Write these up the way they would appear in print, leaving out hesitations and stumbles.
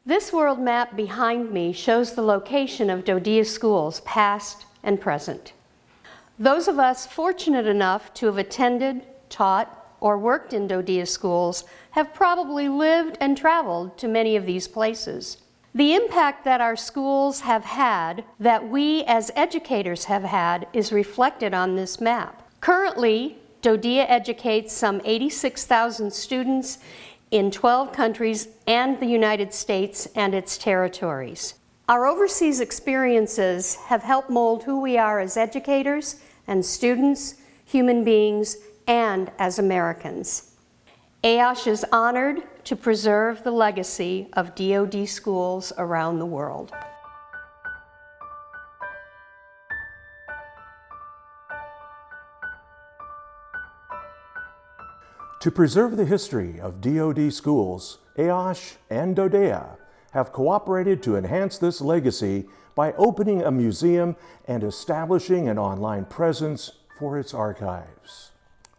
This world map behind me shows the location of DoDEA's schools, past and present. Those of us fortunate enough to have attended, taught, or worked in DoDEA's schools have probably lived and traveled to many of these places. The impact that our schools have had, that we as educators have had, is reflected on this map. Currently, DoDEA educates some 86,000 students in 12 countries and the United States and its territories. Our overseas experiences have helped mold who we are as educators and students, human beings, and as Americans. AOSHS is honored to preserve the legacy of DoD schools around the world. To preserve the history of DoD schools, AOSHS and DoDEA have cooperated to enhance this legacy by opening a museum and establishing an online presence for its archives.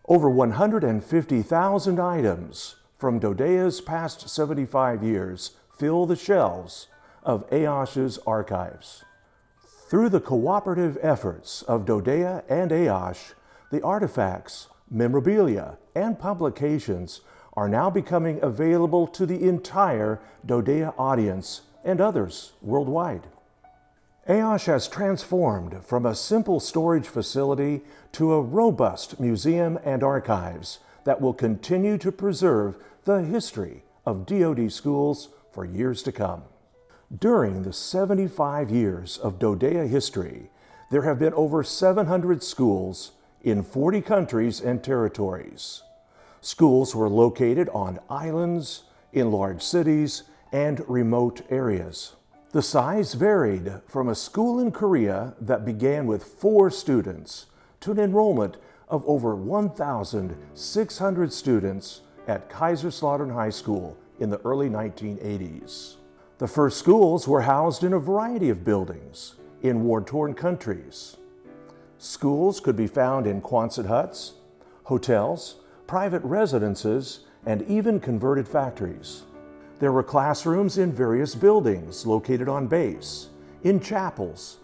Over 150,000 items from DoDEA's past 75 years fill the shelves of AOSH's archives. Through the cooperative efforts of DoDEA and AOSH, the artifacts, memorabilia, and publications are now becoming available to the entire DoDEA audience and others worldwide. AOSH has transformed from a simple storage facility to a robust museum and archives that will continue to preserve the history of DoD schools for years to come. During the 75 years of DoDEA history, there have been over 700 schools in 40 countries and territories. Schools were located on islands, in large cities, and remote areas. The size varied from a school in Korea that began with 4 students to an enrollment of over 1,600 students at Kaiserslautern High School in the early 1980s. The first schools were housed in a variety of buildings in war-torn countries. Schools could be found in Quonset huts, hotels, private residences, and even converted factories. There were classrooms in various buildings located on base, in chapels,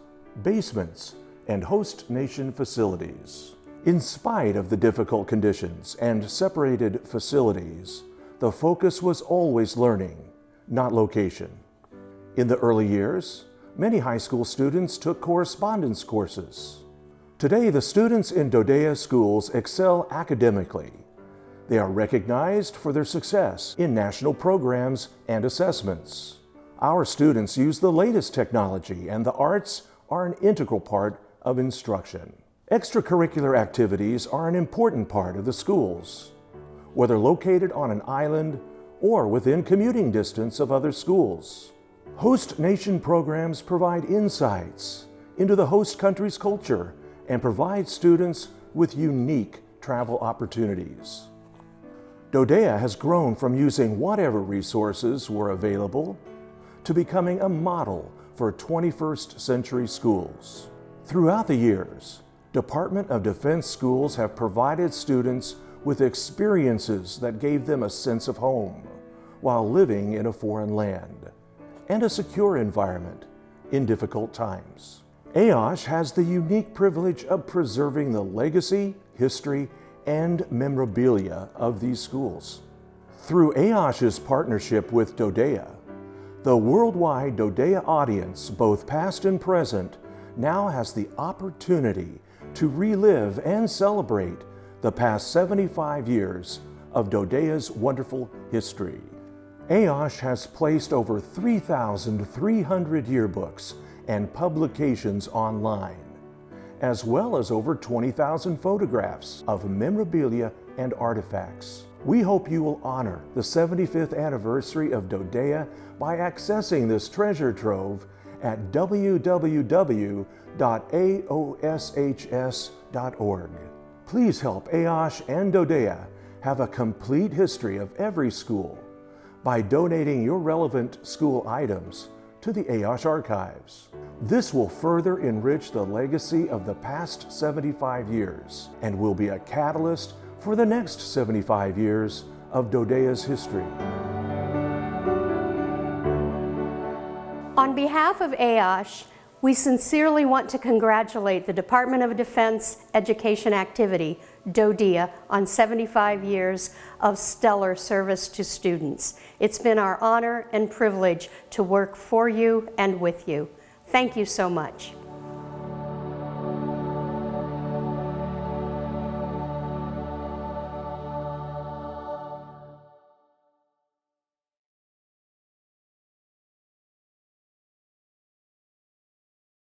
basements, and host nation facilities. In spite of the difficult conditions and separated facilities, the focus was always learning, not location. In the early years, many high school students took correspondence courses. Today, the students in DoDEA schools excel academically. They are recognized for their success in national programs and assessments. Our students use the latest technology, and the arts are an integral part of instruction. Extracurricular activities are an important part of the schools, whether located on an island or within commuting distance of other schools. Host nation programs provide insights into the host country's culture and provide students with unique travel opportunities. DoDEA has grown from using whatever resources were available to becoming a model for 21st century schools. Throughout the years, Department of Defense schools have provided students with experiences that gave them a sense of home while living in a foreign land and a secure environment in difficult times. AOSH has the unique privilege of preserving the legacy, history, and memorabilia of these schools. Through AOSH's partnership with DoDEA, the worldwide DoDEA audience, both past and present, now has the opportunity to relive and celebrate the past 75 years of DoDEA's wonderful history. AOSH has placed over 3,300 yearbooks and publications online, as well as over 20,000 photographs of memorabilia and artifacts. We hope you will honor the 75th anniversary of DoDEA by accessing this treasure trove at www.aoshs.org. Please help AOSH and DoDEA have a complete history of every school by donating your relevant school items to the AOSH archives. This will further enrich the legacy of the past 75 years and will be a catalyst for the next 75 years of DoDEA's history. On behalf of AOSHS, we sincerely want to congratulate the Department of Defense Education Activity, DoDEA, on 75 years of stellar service to students. It's been our honor and privilege to work for you and with you. Thank you so much.